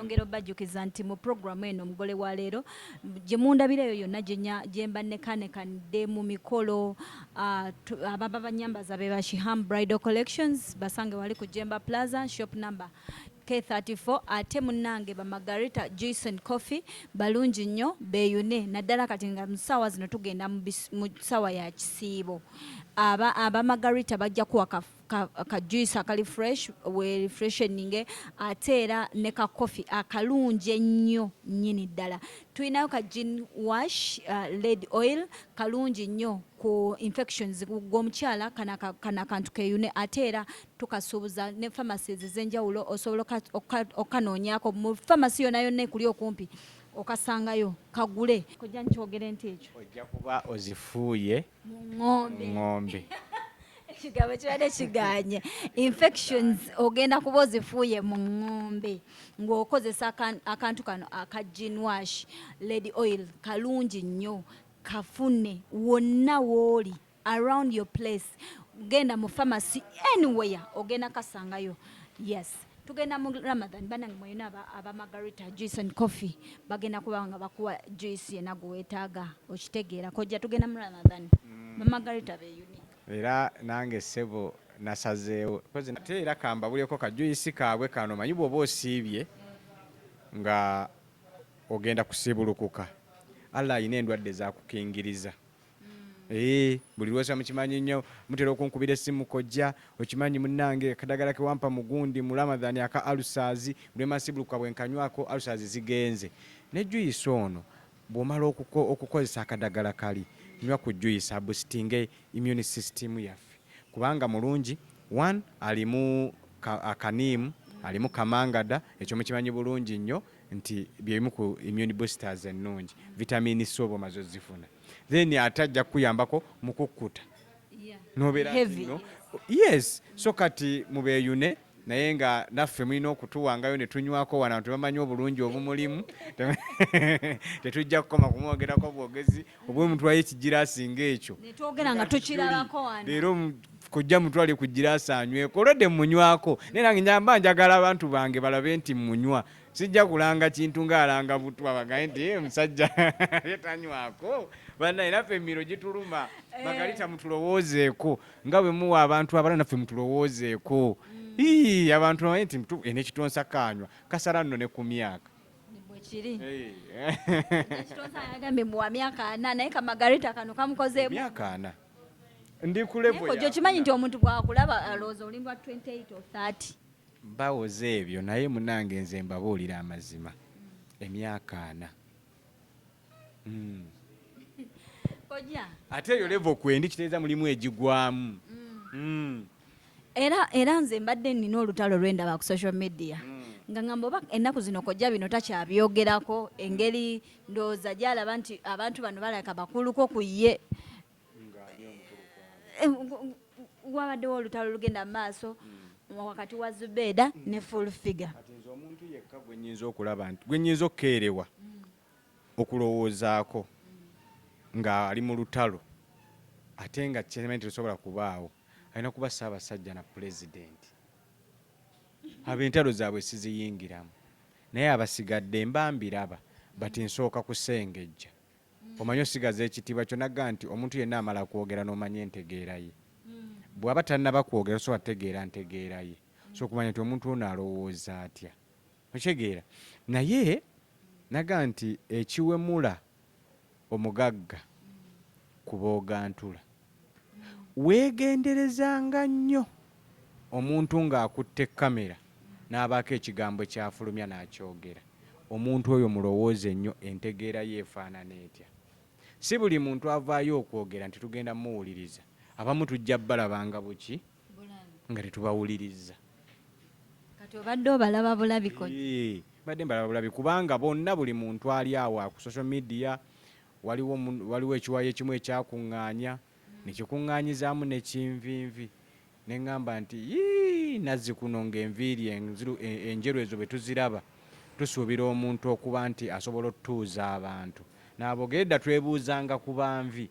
nyongera obajjukiza nti mu programu eno omugole wa leero gye mundabireyo yonna gye mbannekanekadde mu mikolo ababa banyambaza be ba Shiham Bridal Collections basange wali ku Jemba Plaza shop number K34 ate munnange ba Margarita Juice and Coffee balungi nnyo beeyune naddala kati nga mu ssaawa zino tugenda mu ssaawa ya kisiibo aba Margarita bajja kuwa ka juice akali fresh we refreshening ate era ne ka coffee akalungi ennyo nnyini ddala tulinayo ka gin wash lead oil kalungi nnyo ku infections g'omukyala kana kantu keeyune ate era tukasuubuza ne pharmacies ez'enjawulo osobola okanoonyako mu pharmacy yonna yonna ekuli okumpi okasangayo kagule kojja nkyogere nti ekyo ojja kuba ozifuuye mu ng'ombe ekigambo kibadde kiganye infections ogenda kuba ozifuuye mu ng'ombe ng'okozesa akantu kano aka gin wash lead oil kalungi nnyo kafune wonna wooli around your place genda mu pharmacy anywhere ogenda kasangayo yes tugenda mu Ramadan banange mwena aba Margarita Juice and Coffee bagenda kuba nga bakuwa juice yena gwetaaga okitegeera kojja tugenda mu Ramadan ba Margarita beeyuni era nange ssebo nasazeewo ate era kambabuleko ka juice kaabwe kano manyi bw'oba osiibye nga ogenda kusiibulukuka Allah ayina endwadde zakukingiriza buli lwosa mukimanyi nnyo mutera okunkubira essimu kojja okimanyi munnange akadagala ke wampa mugundi mu Ramadhan aka alusazi buli masibuluka bwenkanywako alusazi zigenze ne juice ono bw'omala okukozesa akadagala kali nywa ku juice aboostinge immune system yaffe kubanga mulungi one alimu akanimu alimu kamangada ekyo mukimanyi bulungi nnyo nti byemu ku immune boosters ennungi vitamini C obo mazo zifuna then atajja kuyambako mukukkuta nobeera no yes so kati mubeeyune naye nga naffe mulina okutuwangayo ne tunywako wano tebamanyi obulungi obumulimu tetujja kukoma kumwogerako bwogezi obw'omuntu wayo ekigiraasi ng'ekyo netwogera nga tukirabako wano leero kujja mutwale ku giraasi anyweko olwedde munywako naye nange nyamba njagala abantu bange balabe nti munywa sijja kulanga kintu ng'alanga butwa bagaye nti musajja yetanywako bannaye naffe emiro gituluma Margarita mutulowoozeeko nga bwe muwa abantu abalala naffe mutulowoozeeko abantu naye nti enekitonsa kanywa kasala nno ne ku myaka bwekiri ekitonsa yagambye muwa myaka 4 naye ka Margarita kano kamukozeemu myaka 4 ndi ku level ojo kimanyi nti omuntu bwakulaba alowooza olimba 28 or 30 bawoze ebyo naye munange nze mbabuulira amazima emyaka 4 kojja ate eyo level kwendi kitegeeza mulimu egigwamu era nze mbadde nina olutalo lwendaba ku social media nga ngamba oba ennaku zino kojja bino takyabyogerako engeri ndowooza gyalaba nti abantu bano balaka bakuluko ku ye wabaddewo olutalo lugenda mu maaso wakati wa Zubeda ne full figure kati nze omuntu yekka gwe nnyinza okulaba nti gwe nnyinza okukeerewa okulowoozaako nga ali mu lutalo ate nga kimanyi terusobola kubaawo alina kuba Ssaabasajja na pulezidenti ab'entalo zaabwe siziyingiramu naye abasigadde mbambiraba bati nsooka kusengejja omanyi osigaza ekitiibwa kyo nagga nti omuntu yenna amala kwogera n'omanya entegeera ye bw'aba tannaba kwogera so ategeera ntegeera ye so okumanya nti omuntu ono alowooza atya okitegeera naye naga nti ekiwemula omugagga kuboogantula weegenderezanga nnyo omuntu ng'akutte kamera n'abaako ekigambo kyafulumya n'akyogera omuntu oyo mulowooze nnyo entegeera ye efaanana etya si buli muntu avaayo okwogera nti tugenda muwuliriza abamu tujja balabanga buki nga tetubawuliriza kati obadde obalaba bulabiko badde mbalaba bulabi kubanga bonna buli muntu ali awo ku social media waliwo ekiwayo ekimu ekyakuŋŋaanya nekikuŋŋaanyizaamu nekinvinvi neŋŋamba nti nazzi kuno ng'enviiri enjeru ezo bwe tuziraba tusuubira omuntu okuba nti asobola otutuuza abantu n'abogedda twebuuzanga ku banvi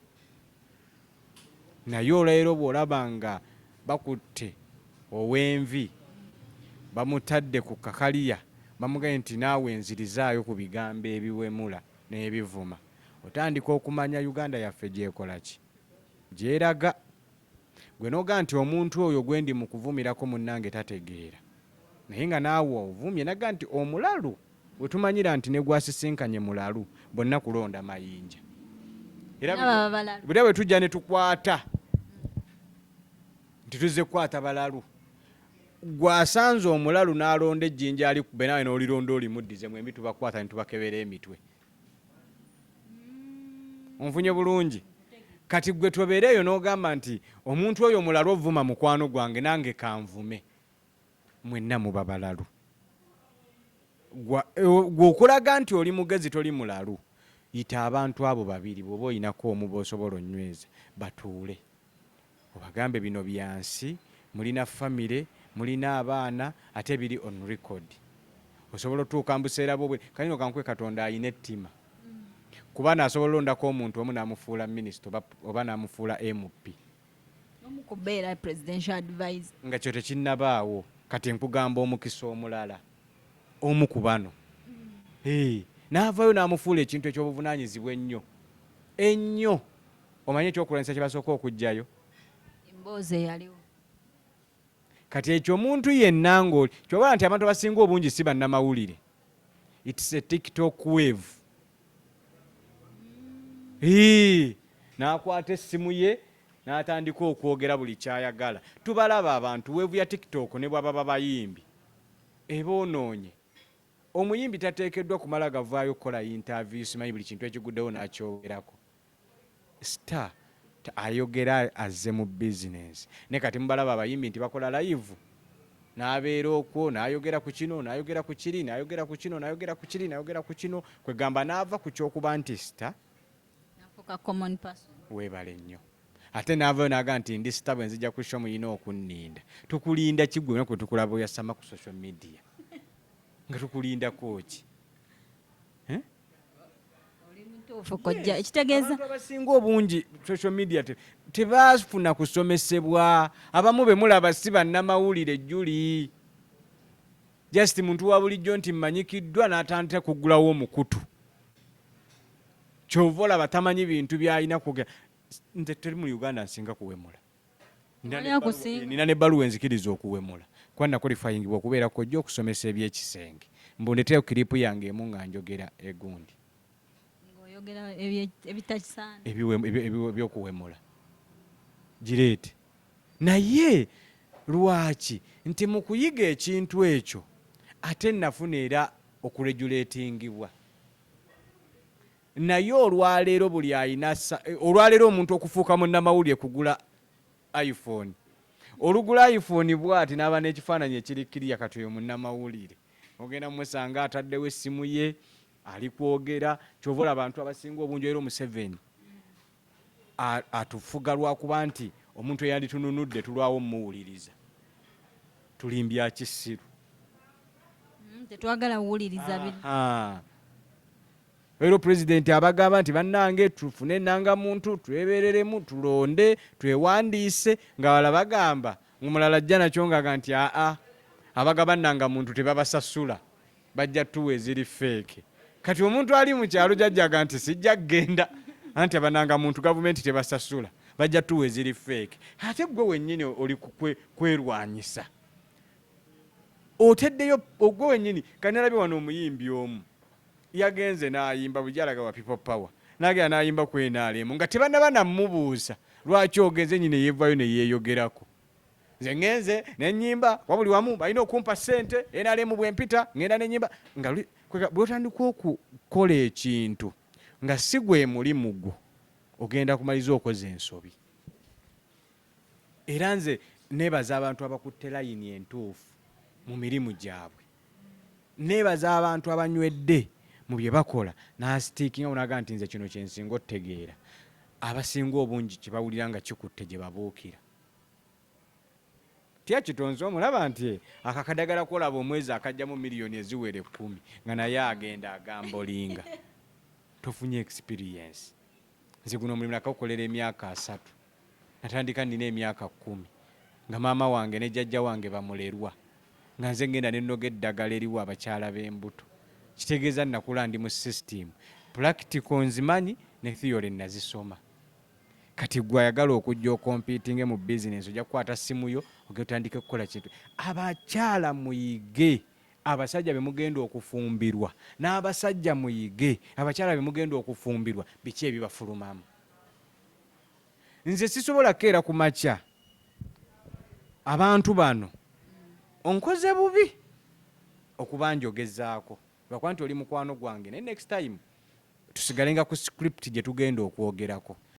naye olwaleero bw'olaba nga bakutte ow'envi bamutadde ku kakaliya bamugambye nti naawe enzirizaayo ku bigambo ebiwemula n'ebivuma otandika okumanya Uganda yaffe gyekola ki gyeraga. Gwe noga nti omuntu oyo gwendi mu kuvumirako munnange tategeera, naye nga naawe ovumye naga nti omulalu wetumanyira nti ne gwasisinkanye mulalu bonna kulonda mayinja. Era bwe tujja ne tukwata nti tuzze kukwata balalu, gwasanze omulalu n'alonda ejjinja ali kube nawe n'olironda olimuddize mwembi tubakwata ne tubakebera emitwe. Onfunye bulungi. Kati gwe tobeereeyo n'ogamba nti omuntu oyo mulalu ovuma mukwano gwange nange kanvume, mwenna muba balalu. Gw'okulaga nti oli mugezi toli mulalu, yita abantu abo babiri bw'oba olinako omu b'osobola onyweza batuule obagambe bino byansi, mulina famire, mulina abaana, ate biri on record. Osobola otuuka mu buseera bwo kanino kankwe Katonda ayina ettima, kuba naasobola olondako omuntu omu n'amufuula minisita oba n'amufuula MP omukubeera presidential advisor nga kyo tekinnabaawo. Kati nkugamba omukisa omulala omu ku bano n'avaayo n'amufuula ekintu ekyobuvunaanyizibwa ennyo. Omanye ekyokulwanyisa kye basooka okugjayo emboozi eyaliwo. Kati ekyo omuntu yenna ng'oli kyobala nti abantu abasinga obungi si bannamawulire, it's a TikTok wave. N'akwata essimu ye n'atandika okwogera buli kyayagala. Tubalaba abantu weevu ya TikTok ne bw'aba babayimbi eboonoonye. Omuyimbi tateekeddwa kumala gavaayo kukola interview, simanyi buli kintu ekiguddewo n'akyogerako. Star ayogera azze mu business. Ne kati mubalaba abayimbi nti bakola live n'abeera okwo n'ayogera ku kino n'ayogera ku kiri n'ayogera ku kino n'ayogera ku kiri n'ayogera ku kino, kwegamba n'ava ku kyokuba nti star common person. Weebale nnyo. Ate n'avaayo n'aga nti ndi star bwe nzija ku show muyina okunninda. Tukulinda kiggwe kwe tukulaba oyasama ku social media nga tukulindako ki? Ekitegeeza abasinga obungi social media tebafuna kusomesebwa. Abamu be mulaba si bannamawulire jjuli, just muntu wa bulijjo nti mmanyikiddwa n'atandika kuggulawo omukutu. Kyova olaba tamanyi bintu by'alina kwogera. Nze teri mu Uganda nsinga kuwemula. Nina n'ebbaluwa enzikiriza okuwemula. Kuba nakwalifayingibwa okubeera kojja okusomesa eby'ekisenge. Mbondeteyo kiripu yange emu nga njogera egundi. Ebyokuwemula gireete. Naye lwaki nti mu kuyiga ekintu ekyo ate nafuna era okuregulatingibwa. Naye olwaleero buli ayina olwaleero omuntu okufuuka munnamawulire kugula iPhone. Olugula iPhone bw'ati n'aba n'ekifaananyi ekirikiriya kati oyo munnamawulire. Ogenda mumusanga ataddewo essimu ye ali kwogera. Kyova olaba abantu abasinga obungi era Museveni atufuga lwakuba nti omuntu eyanditununudde tulwawo mmuwuliriza. Tulimbya kisiru. Tetwagala wuwuliriza biri. Ero President abagamba nti bannange tufune nnangamuntu twebereremu tulonde twewandiise, nga wala bagamba omulala ajja nakyo ngaga nti abagaba nnangamuntu tebabasasula bajja tuwa eziri fake. Kati omuntu ali mu kyalo jajjaga nti sijja kgenda anti abanangamuntu gavumenti tebasasula bajja tuwa eziri fake. Ate gwe wennyini oli kwerwanyisa oteddeyo ogwe wennyini. Kanalabye wano omuyimbi omu yagenze n'ayimba bujalaga wa people power n'agenda n'ayimba ku NRM nga tebannaba namubuuza lwaki ogenze nyine yeevayo ne yeeyogerako. Nze ngenze n'ennyimba wabuli wamu balina okumpa ssente NRM bwempita ngenda n'ennyimba nga bw'otandika okukola ekintu nga si gwe mulimu gwo ogenda kumaliza okoze ensobi. Era nze neebaza abantu abakutte layini entuufu mu mirimu gyabwe. Neebaza abantu abanywedde mu bye bakola n'asitiikinga unaga nti nze kino kyensinga otegeera. Abasinga obungi kye bawulira nga kikutte gye babuukira. Tya kitonzi omulaba nti akakadagala kolaba omwezi akajjamu miliyoni eziwere 10 nga naye agenda agambolinga. Tofunye experience. Nze guno omulimu nakagukolera emyaka 3. Natandika nina emyaka 10 nga maama wange ne jjajja wange bamulerwa nga nze ngenda nennoga eddagala eriwo abakyala b'embuto. Kitegeeza nakula ndi mu system. Practical nzimanyi ne theory nazisoma. Kati gwe ayagala okujja okompitinge mu business ojja kukwata simu yo ogenda kukola kintu. Abakyala muyige, abasajja be mugenda okufumbirwa n'abasajja muyige, abakyala be mugenda okufumbirwa biki ebibafulumamu. Nze sisobola keera ku makya abantu bano onkoze bubi okubanjogezaako lwakuba nti oli mukwano gwange naye next time tusigalenga ku script gye tugenda okwogerako.